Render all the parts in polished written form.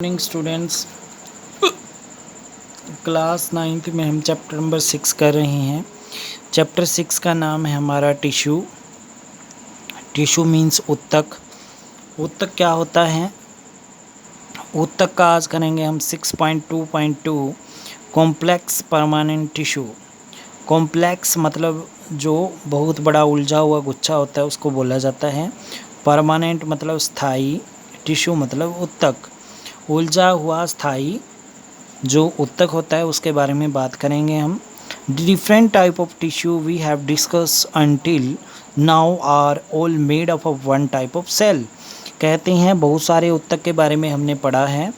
Morning students, class 9th में हम chapter number 6 कर रहे हैं। चैप्टर 6 का नाम है हमारा टिश्यू। टिश्यू मीन्स ऊतक। ऊतक क्या होता है? ऊतक का आज करेंगे हम 6.2.2 कॉम्प्लेक्स परमानेंट टिश्यू। कॉम्प्लेक्स मतलब जो बहुत बड़ा उलझा हुआ गुच्छा होता है उसको बोला जाता है। परमानेंट मतलब स्थायी, टिश्यू मतलब ऊतक। उलझा हुआ स्थायी जो ऊतक होता है उसके बारे में बात करेंगे हम। Different type of tissue we have discuss until now are all made up of one type of cell. कहते हैं बहुत सारे ऊतक के बारे में हमने पढ़ा है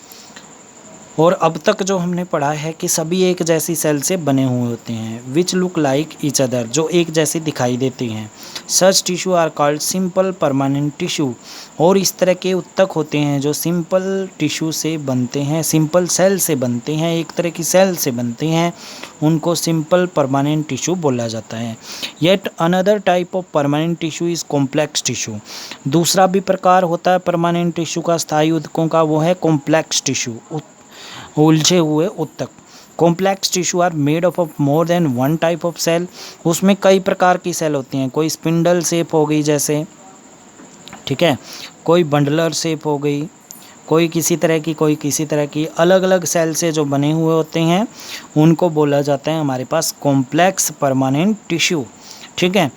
और अब तक जो हमने पढ़ा है कि सभी एक जैसी सेल से बने हुए होते हैं, which look like each other, जो एक जैसे दिखाई देते हैं। Such tissue are called simple permanent tissue. और इस तरह के ऊतक होते हैं जो सिंपल टिश्यू से बनते हैं, सिंपल सेल से बनते हैं, एक तरह की सेल से बनते हैं, उनको सिंपल परमानेंट टिश्यू बोला जाता है। Yet another type of permanent tissue is complex tissue. दूसरा भी प्रकार होता है परमानेंट टिश्यू का, स्थायी ऊतकों का, वो है कॉम्प्लेक्स टिश्यू, उलझे हुए ऊतक। Complex tissue are made of more than one type of cell. उसमें कई प्रकार की सेल होती हैं। कोई स्पिंडल शेप हो गई जैसे, ठीक है, कोई बंडलर शेप हो गई, कोई किसी तरह की, कोई किसी तरह की, अलग अलग सेल से जो बने हुए होते हैं उनको बोला जाता है हमारे पास कॉम्प्लेक्स परमानेंट टिश्यू। ठीक है।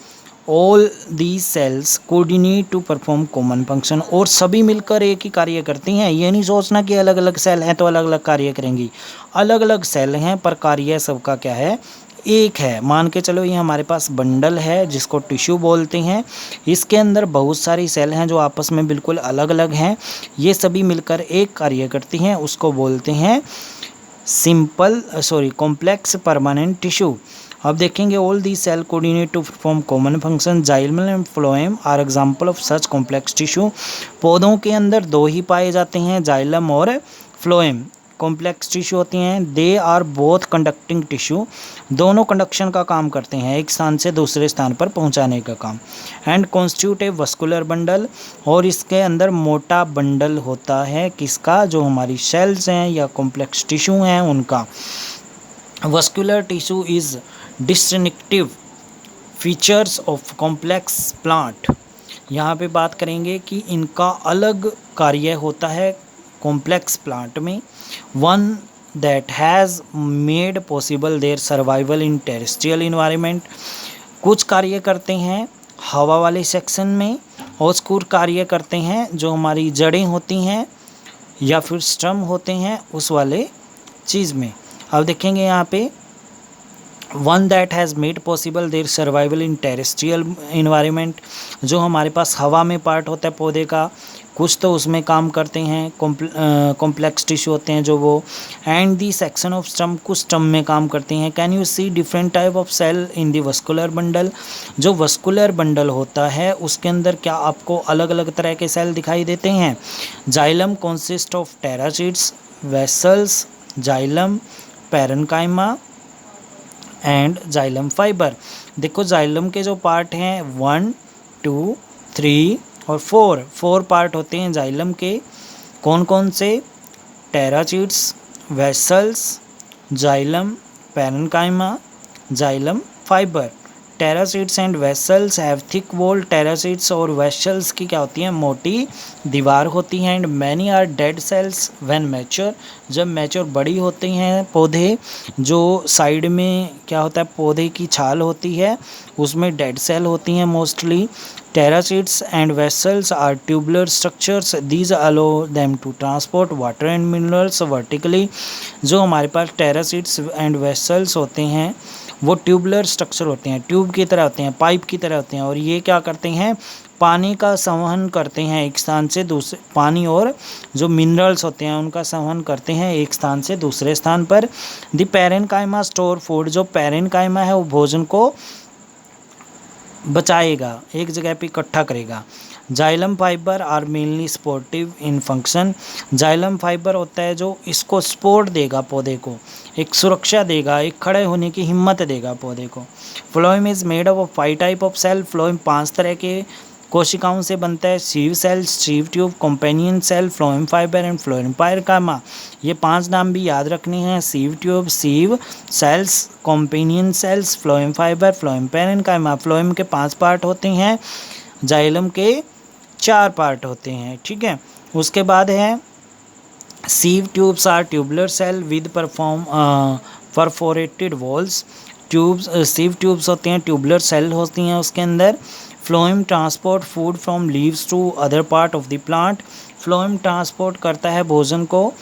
All these cells coordinate to perform common function. और सभी मिलकर एक ही कार्य करती हैं। ये नहीं सोचना कि अलग अलग सेल हैं तो अलग अलग कार्य करेंगी। अलग अलग सेल हैं पर कार्य सबका क्या है? एक है। मान के चलो ये हमारे पास बंडल है जिसको टिश्यू बोलते हैं। इसके अंदर बहुत सारी सेल हैं जो आपस में बिल्कुल अलग अलग हैं। ये सभी मिलकर एक कार्य करती हैं, उसको बोलते हैं कॉम्प्लेक्स परमानेंट टिश्यू। अब देखेंगे all the cell coordinate to perform common function. Xylem and phloem are example of such complex tissue. पौधों के अंदर दो ही पाए जाते हैं, जाइलम और फ्लोएम। कॉम्प्लेक्स टिश्यू होती हैं। They are both conducting tissue. दोनों कंडक्शन का काम करते हैं, एक स्थान से दूसरे स्थान पर पहुंचाने का काम। And constitute A vascular bundle. और इसके अंदर मोटा बंडल होता है किसका? जो हमारी सेल्स हैं या कॉम्प्लेक्स टिश्यू हैं उनका। Vascular tissue is distinctive features of complex plant. यहाँ पे बात करेंगे कि इनका अलग कार्य होता है कॉम्प्लेक्स प्लांट में। One that has made possible their survival in terrestrial environment. कुछ कार्य करते हैं हवा वाले सेक्शन में और कुछ कार्य करते हैं जो हमारी जड़ें होती हैं या फिर स्टम होते हैं उस वाले चीज़ में। अब देखेंगे यहाँ पे one that has made possible their survival in terrestrial environment. जो हमारे पास हवा में पार्ट होता है पौधे का, कुछ तो उसमें काम करते हैं, कॉम्प्लेक्स टिश्यू होते हैं जो वो। And the section of stem, कुछ स्टम में काम करते हैं। Can you see different type of cell in the vascular bundle. जो वस्कुलर बंडल होता है उसके अंदर क्या आपको अलग अलग तरह के सेल दिखाई देते हैं? Xylem consist of tracheids, vessels, xylem, parenchyma and xylem fibre. देखो जाइलम के जो पार्ट हैं 1, 2, 3 और 4 पार्ट होते हैं जाइलम के। कौन कौन से? Tracheids, vessels, xylem, parenchyma, xylem fibre. Tracheids and vessels have thick wall. Tracheids और वेसल्स की क्या होती है? मोटी दीवार होती है। And many are dead cells when mature. जब मैच्योर बड़ी होती हैं पौधे, जो साइड में क्या होता है पौधे की छाल होती है उसमें डेड सेल होती हैं mostly. Terraceous and vessels are tubular structures. These allow them to transport water and minerals vertically. जो हमारे पास terraceous and vessels होते हैं वो ट्यूबुलर स्ट्रक्चर होते हैं, ट्यूब की तरह होते हैं, पाइप की तरह होते हैं। और ये क्या करते हैं? पानी का संवहन करते हैं एक स्थान से दूसरे, पानी और जो मिनरल्स होते हैं उनका संवहन करते हैं एक स्थान से दूसरे स्थान पर। The parenchyma store food. जो पैरेन्काइमा है वो भोजन को बचाएगा, एक जगह पे इकट्ठा करेगा। Xylem fibre are mainly supportive in function. Xylem fibre होता है जो इसको सपोर्ट देगा, पौधे को एक सुरक्षा देगा, एक खड़े होने की हिम्मत देगा पौधे को। Phloem is made up of 5 type of cell. Phloem 5 तरह के कोशिकाओं से बनता है sieve cell, sieve tube, companion cell, phloem fibre and phloem parenchyma. ये 5 नाम भी याद रखने हैं, sieve tube, sieve cells, companion cells, phloem fibre, phloem parenchyma. Phloem के 5 पार्ट होते हैं, जाइलम के 4 पार्ट होते हैं, ठीक है। उसके बाद है sieve tubes are tubular cell with perforated walls. Tubes sieve tubes होते हैं, ट्यूबुलर सेल होती हैं उसके अंदर। Phloem transport food from leaves to other part of the plant. Phloem transport करता है भोजन को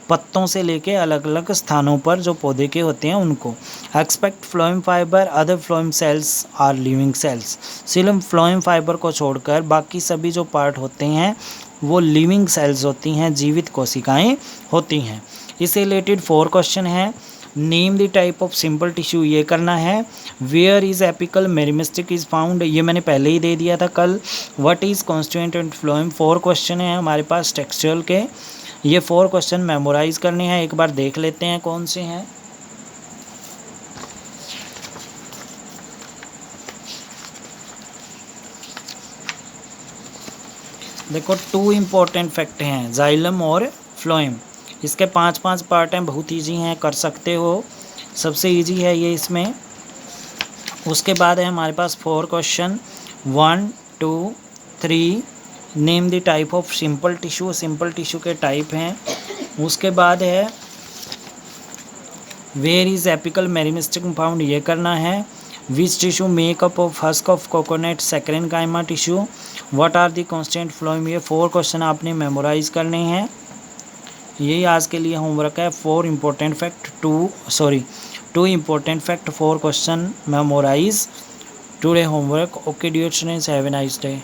पत्तों से लेके अलग अलग स्थानों पर जो पौधे के होते हैं उनको। Expect phloem fibre other phloem cells are living cells. सिर्फ फ्लोएम फाइबर को छोड़कर बाकी सभी जो पार्ट होते हैं वो लिविंग सेल्स होती हैं, जीवित कोशिकाएं होती हैं। इससे रिलेटेड 4 क्वेश्चन है। Name the type of simple tissue, ये करना है। Where is apical meristem is found, ये मैंने पहले ही दे दिया था कल। What is constituent and phloem, 4 question है हमारे पास टेक्सचुअल के। ये 4 क्वेश्चन मेमोराइज करने हैं, एक बार देख लेते हैं कौन से हैं। देखो 2 इम्पोर्टेंट फैक्ट हैं, जाइलम और फ्लोएम। इसके 5 पार्ट हैं, बहुत ईजी हैं, कर सकते हो, सबसे ईजी है ये इसमें। उसके बाद है हमारे पास 4 question, 1 2 3। Name the type of simple tissue, simple tissue के टाइप हैं। उसके बाद है where is apical meristem found, ये करना है। Which tissue make up of husk of coconut sclerenchyma tissue. What are the constant phloem, ये 4 क्वेश्चन आपने मेमोराइज करने हैं। यही आज के लिए होमवर्क है। 4 important fact 2 important fact 4 question memorise today homework. Okay dear students, have a nice day.